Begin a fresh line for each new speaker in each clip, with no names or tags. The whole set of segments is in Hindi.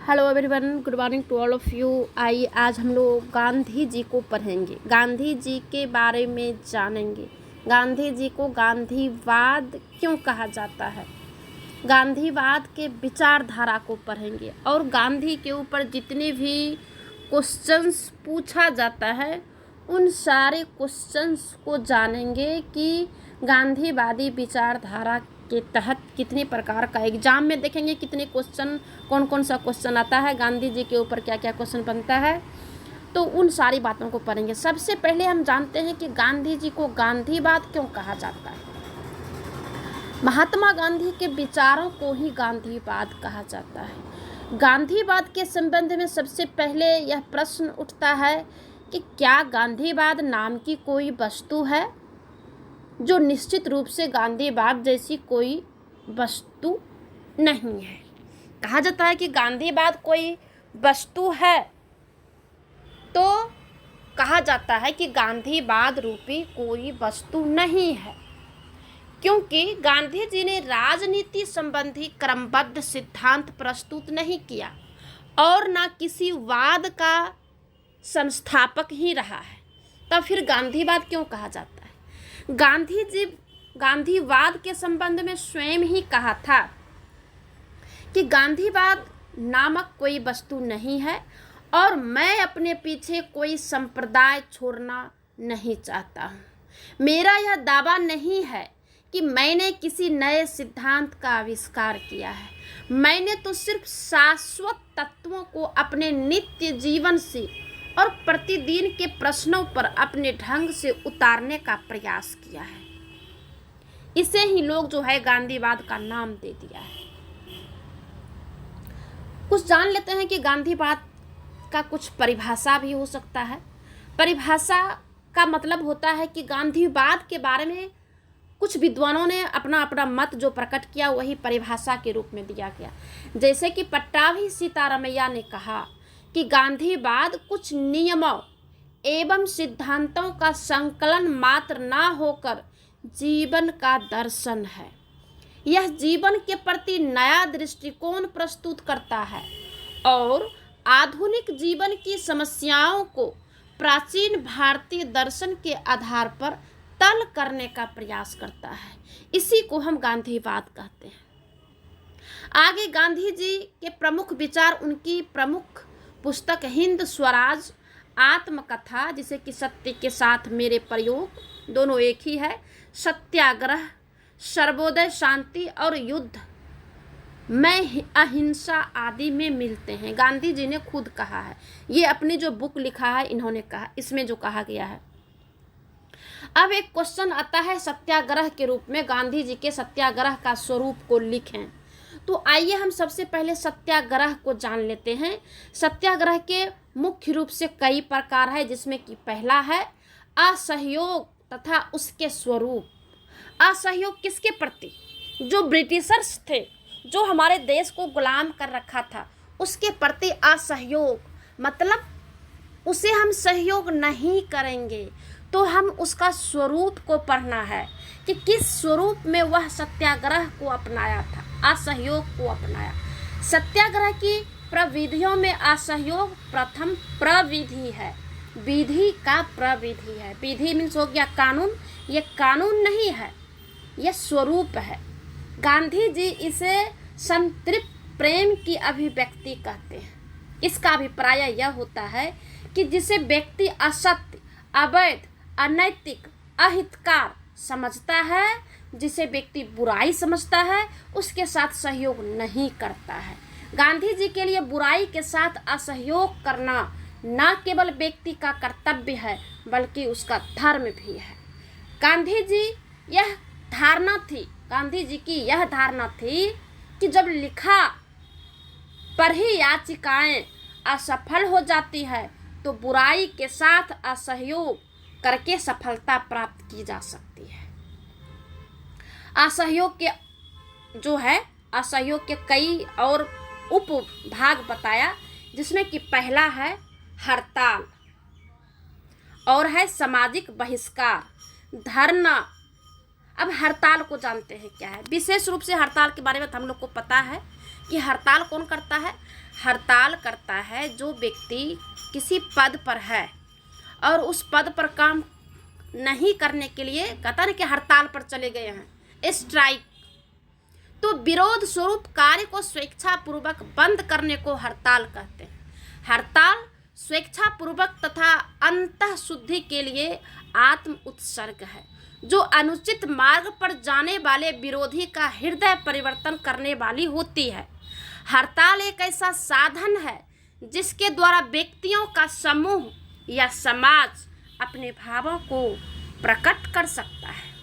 Hello everyone, good morning to all of you. आइए आज हम लोग गांधी जी को पढ़ेंगे, गांधी जी के बारे में जानेंगे। गांधी जी को गांधीवाद क्यों कहा जाता है, गांधीवाद के विचारधारा को पढ़ेंगे और गांधी के ऊपर जितने भी क्वेश्चंस पूछा जाता है उन सारे क्वेश्चंस को जानेंगे कि गांधीवादी विचारधारा के तहत कितने प्रकार का एग्जाम में देखेंगे, कितने क्वेश्चन, कौन कौन सा क्वेश्चन आता है, गांधी जी के ऊपर क्या क्या क्वेश्चन बनता है, तो उन सारी बातों को पढ़ेंगे। सबसे पहले हम जानते हैं कि गांधी जी को गांधीवाद क्यों कहा जाता है। महात्मा गांधी के विचारों को ही गांधीवाद कहा जाता है। गांधीवाद के संबंध में सबसे पहले यह प्रश्न उठता है कि क्या गांधीवाद नाम की कोई वस्तु है, जो निश्चित रूप से गांधीवाद जैसी कोई वस्तु नहीं है। कहा जाता है कि गांधीवाद कोई वस्तु है, तो कहा जाता है कि गांधीवाद रूपी कोई वस्तु नहीं है, क्योंकि गांधी जी ने राजनीति संबंधी क्रमबद्ध सिद्धांत प्रस्तुत नहीं किया और ना किसी वाद का संस्थापक ही रहा है। तब फिर गांधीवाद क्यों कहा जाता है। गांधी जी गांधीवाद के संबंध में स्वयं ही कहा था कि गांधीवाद नामक कोई वस्तु नहीं है और मैं अपने पीछे कोई संप्रदाय छोड़ना नहीं चाहता हूँ। मेरा यह दावा नहीं है कि मैंने किसी नए सिद्धांत का आविष्कार किया है, मैंने तो सिर्फ शाश्वत तत्वों को अपने नित्य जीवन से और प्रतिदिन के प्रश्नों पर अपने ढंग से उतारने का प्रयास किया है। इसे ही लोग जो है गांधीवाद का नाम दे दिया है। कुछ जान लेते हैं कि गांधीवाद का कुछ परिभाषा भी हो सकता है। परिभाषा का मतलब होता है कि गांधीवाद के बारे में कुछ विद्वानों ने अपना अपना मत जो प्रकट किया वही परिभाषा के रूप में दिया गया। जैसे कि पट्टाभी सीतारामैया ने कहा कि गांधीवाद कुछ नियमों एवं सिद्धांतों का संकलन मात्र ना होकर जीवन का दर्शन है। यह जीवन के प्रति नया दृष्टिकोण प्रस्तुत करता है और आधुनिक जीवन की समस्याओं को प्राचीन भारतीय दर्शन के आधार पर तल करने का प्रयास करता है। इसी को हम गांधीवाद कहते हैं। आगे गांधी जी के प्रमुख विचार, उनकी प्रमुख पुस्तक हिंद स्वराज, आत्मकथा जिसे कि सत्य के साथ मेरे प्रयोग, दोनों एक ही है, सत्याग्रह, सर्वोदय, शांति और युद्ध में अहिंसा आदि में मिलते हैं। गांधी जी ने खुद कहा है, ये अपनी जो बुक लिखा है इन्होंने कहा, इसमें जो कहा गया है। अब एक क्वेश्चन आता है सत्याग्रह के रूप में, गांधी जी के सत्याग्रह का स्वरूप को लिखें। तो आइए हम सबसे पहले सत्याग्रह को जान लेते हैं। सत्याग्रह के मुख्य रूप से कई प्रकार है, जिसमें कि पहला है असहयोग तथा उसके स्वरूप। असहयोग किसके प्रति? जो ब्रिटिशर्स थे, जो हमारे देश को गुलाम कर रखा था, उसके प्रति असहयोग, मतलब उसे हम सहयोग नहीं करेंगे। तो हम उसका स्वरूप को पढ़ना है कि किस स्वरूप में वह सत्याग्रह को अपनाया था, असहयोग को अपनाया। सत्याग्रह की प्रविधियों में असहयोग प्रथम प्रविधि है, विधि का प्रविधि है। विधि मीन्स हो गया कानून, ये कानून नहीं है, यह स्वरूप है। गांधी जी इसे संतृप्त प्रेम की अभिव्यक्ति कहते हैं। इसका अभिप्राय यह होता है कि जिसे व्यक्ति असत्य, अवैध, अनैतिक, अहितकार समझता है, जिसे व्यक्ति बुराई समझता है, उसके साथ सहयोग नहीं करता है। गांधी जी के लिए बुराई के साथ असहयोग करना न केवल व्यक्ति का कर्तव्य है बल्कि उसका धर्म भी है। गांधी जी की यह धारणा थी कि जब लिखा पर ही याचिकाएं असफल हो जाती है तो बुराई के साथ असहयोग करके सफलता प्राप्त की जा सकती है। असहयोग के कई और उप भाग बताया, जिसमें कि पहला है हड़ताल और है सामाजिक बहिष्कार, धरना। अब हड़ताल को जानते हैं क्या है। विशेष रूप से हड़ताल के बारे में हम लोग को पता है कि हड़ताल कौन करता है। हड़ताल करता है जो व्यक्ति किसी पद पर है और उस पद पर काम नहीं करने के लिए कहता कि हड़ताल पर चले गए हैं, स्ट्राइक, तो विरोध स्वरूप कार्य को स्वेच्छापूर्वक बंद करने को हड़ताल कहते हैं। हड़ताल स्वेच्छापूर्वक तथा अंतः शुद्धि के लिए आत्म उत्सर्ग है, जो अनुचित मार्ग पर जाने वाले विरोधी का हृदय परिवर्तन करने वाली होती है। हड़ताल एक ऐसा साधन है जिसके द्वारा व्यक्तियों का समूह या समाज अपने भावों को प्रकट कर सकता है।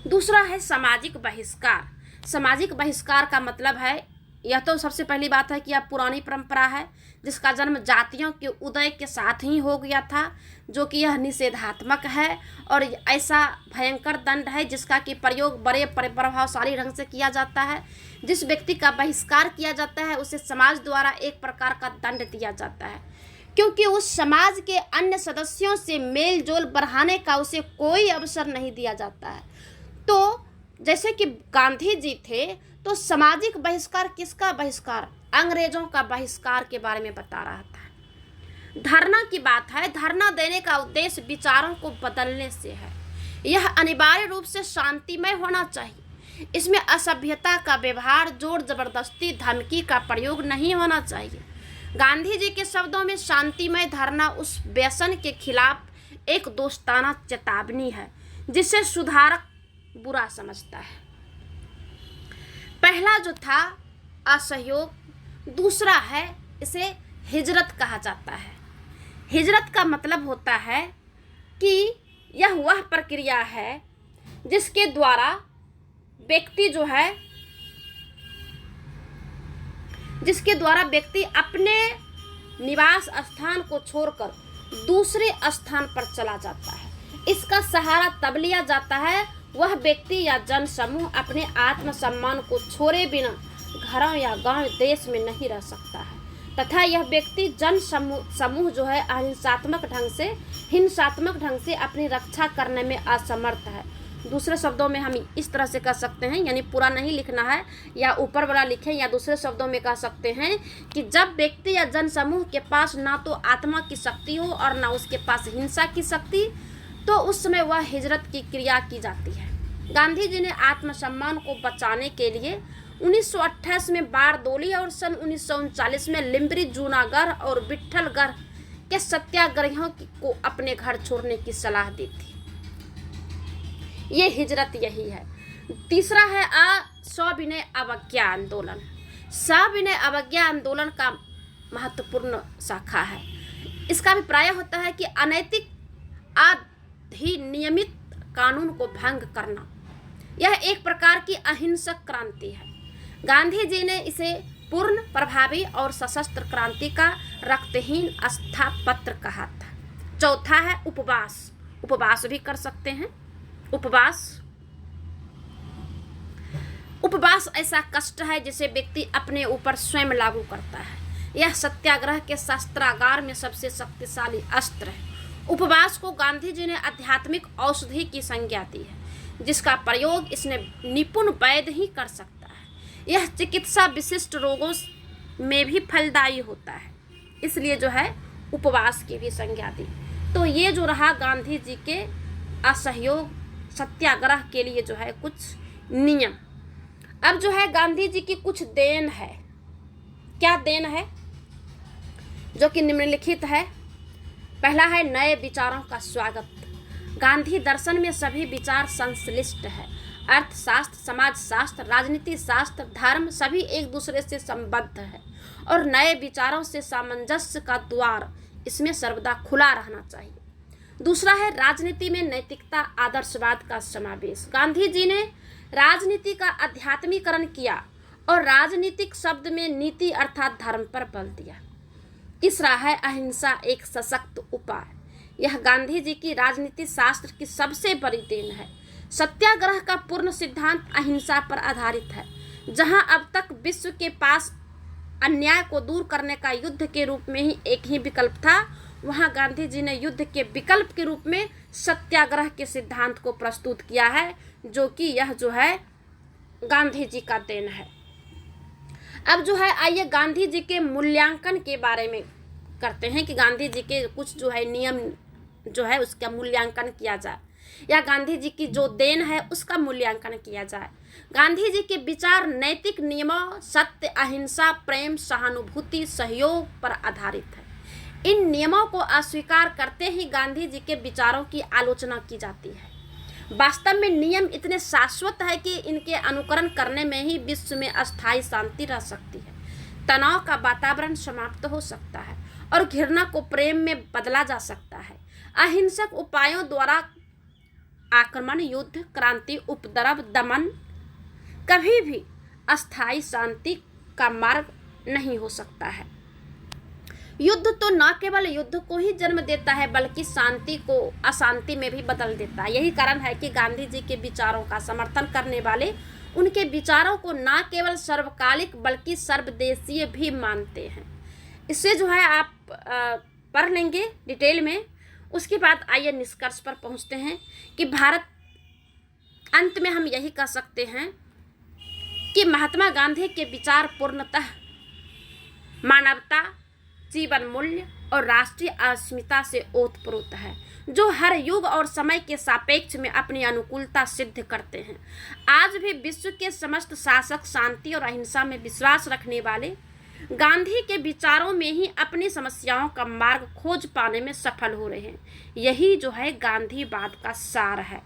दूसरा है सामाजिक बहिष्कार। सामाजिक बहिष्कार का मतलब है, यह तो सबसे पहली बात है कि यह पुरानी परंपरा है जिसका जन्म जातियों के उदय के साथ ही हो गया था, जो कि यह निषेधात्मक है और ऐसा भयंकर दंड है जिसका कि प्रयोग बड़े प्रभावशाली ढंग से किया जाता है। जिस व्यक्ति का बहिष्कार किया जाता है उसे समाज द्वारा एक प्रकार का दंड दिया जाता है, क्योंकि उस समाज के अन्य सदस्यों से मेल जोल बढ़ाने का उसे कोई अवसर नहीं दिया जाता है। तो जैसे कि गांधी जी थे, तो सामाजिक बहिष्कार किसका बहिष्कार? अंग्रेजों का बहिष्कार के बारे में बता रहा था। धरना की बात है। धरना देने का उद्देश्य विचारों को बदलने से है। यह अनिवार्य रूप से शांतिमय होना चाहिए। इसमें असभ्यता का व्यवहार, जोर जबरदस्ती, धमकी का प्रयोग नहीं होना चाहिए। गांधी जी के शब्दों में शांतिमय धरना उस व्यसन के खिलाफ एक दोस्ताना चेतावनी है जिसे सुधारक बुरा समझता है। पहला जो था असहयोग, दूसरा है इसे हिजरत कहा जाता है। हिजरत का मतलब होता है कि यह वह प्रक्रिया है जिसके द्वारा व्यक्ति जो है, जिसके द्वारा व्यक्ति अपने निवास स्थान को छोड़कर दूसरे स्थान पर चला जाता है। इसका सहारा तब लिया जाता है वह व्यक्ति या जन समूह अपने आत्मसम्मान को छोड़े बिना घरों या गांव देश में नहीं रह सकता है, तथा यह व्यक्ति जन समूह जो है हिंसात्मक ढंग से अपनी रक्षा करने में असमर्थ है। दूसरे शब्दों में हम इस तरह से कह सकते हैं, यानी पूरा नहीं लिखना है या ऊपर वाला लिखें, या दूसरे शब्दों में कह सकते हैं कि जब व्यक्ति या जन समूह के पास ना तो आत्मा की शक्ति हो और ना उसके पास हिंसा की शक्ति, तो उस समय वह हिजरत की क्रिया की जाती है। गांधी जी ने आत्मसम्मान को बचाने के लिए 1928 में बारदोली और सन 1939 में लिम्बरी, जूनागढ़ और विट्ठलगढ़ के सत्याग्रहियों को अपने घर छोड़ने की सलाह दी थी। ये हिजरत यही है। तीसरा है सविनय अवज्ञा आंदोलन। सविनय अवज्ञा आंदोलन का महत्वपूर्ण शाखा है। इसका अभिप्राय होता है कि अनैतिक अधिनियमित कानून को भंग करना। यह एक प्रकार की अहिंसक क्रांति है। गांधी जी ने इसे पूर्ण, प्रभावी और सशस्त्र क्रांति का रक्तहीन स्थापत्र कहा था। चौथा है उपवास। उपवास भी कर सकते हैं। उपवास ऐसा कष्ट है जिसे व्यक्ति अपने ऊपर स्वयं लागू करता है। यह सत्याग्रह के शस्त्रागार में सबसे शक्तिशाली अस्त्र है। उपवास को गांधी जी ने आध्यात्मिक औषधि की संज्ञा दी है, जिसका प्रयोग इसने निपुण वैद्य ही कर सकता है। यह चिकित्सा विशिष्ट रोगों में भी फलदायी होता है, इसलिए जो है उपवास की भी संज्ञा दी। तो ये जो रहा गांधी जी के असहयोग सत्याग्रह के लिए जो है कुछ नियम। अब जो है गांधी जी की कुछ देन है। क्या देन है? जो कि निम्नलिखित है। पहला है नए विचारों का स्वागत। गांधी दर्शन में सभी विचार संश्लिष्ट है। अर्थशास्त्र, समाजशास्त्र, राजनीति शास्त्र, धर्म सभी एक दूसरे से संबद्ध है और नए विचारों से सामंजस्य का द्वार इसमें सर्वदा खुला रहना चाहिए। दूसरा है राजनीति में नैतिकता, आदर्शवाद का समावेश। गांधी जी ने राजनीति का अध्यात्मीकरण किया और राजनीतिक शब्द में नीति अर्थात धर्म पर बल दिया। तीसरा है अहिंसा एक सशक्त उपाय। यह गांधी जी की राजनीति शास्त्र की सबसे बड़ी देन है। सत्याग्रह का पूर्ण सिद्धांत अहिंसा पर आधारित है। जहां अब तक विश्व के पास अन्याय को दूर करने का युद्ध के रूप में ही एक ही विकल्प था, वहां गांधी जी ने युद्ध के विकल्प के रूप में सत्याग्रह के सिद्धांत को प्रस्तुत किया है, जो कि यह जो है गांधी जी का देन है। अब जो है आइए गांधी जी के मूल्यांकन के बारे में करते हैं कि गांधी जी के कुछ जो है नियम जो है उसका मूल्यांकन किया जाए, या गांधी जी की जो देन है उसका मूल्यांकन किया जाए। गांधी जी के विचार नैतिक नियमों, सत्य, अहिंसा, प्रेम, सहानुभूति, सहयोग पर आधारित है। इन नियमों को अस्वीकार करते ही गांधी जी के विचारों की आलोचना की जाती है। वास्तव में नियम इतने शाश्वत है कि इनके अनुकरण करने में ही विश्व में अस्थायी शांति रह सकती है, तनाव का वातावरण समाप्त हो सकता है और घृणा को प्रेम में बदला जा सकता है। अहिंसक उपायों द्वारा आक्रमण, युद्ध, क्रांति, उपद्रव, दमन कभी भी अस्थायी शांति का मार्ग नहीं हो सकता है। युद्ध तो न केवल युद्ध को ही जन्म देता है बल्कि शांति को अशांति में भी बदल देता है। यही कारण है कि गांधी जी के विचारों का समर्थन करने वाले उनके विचारों को न केवल सर्वकालिक बल्कि सर्वदेशीय भी मानते हैं। इससे जो है आप पढ़ लेंगे डिटेल में। उसके बाद आइए निष्कर्ष पर पहुंचते हैं कि भारत, अंत में हम यही कह सकते हैं कि महात्मा गांधी के विचार पूर्णतः मानवता, जीवन मूल्य और राष्ट्रीय अस्मिता से ओतप्रोत है, जो हर युग और समय के सापेक्ष में अपनी अनुकूलता सिद्ध करते हैं। आज भी विश्व के समस्त शासक शांति और अहिंसा में विश्वास रखने वाले गांधी के विचारों में ही अपनी समस्याओं का मार्ग खोज पाने में सफल हो रहे हैं। यही जो है गांधीवाद का सार है।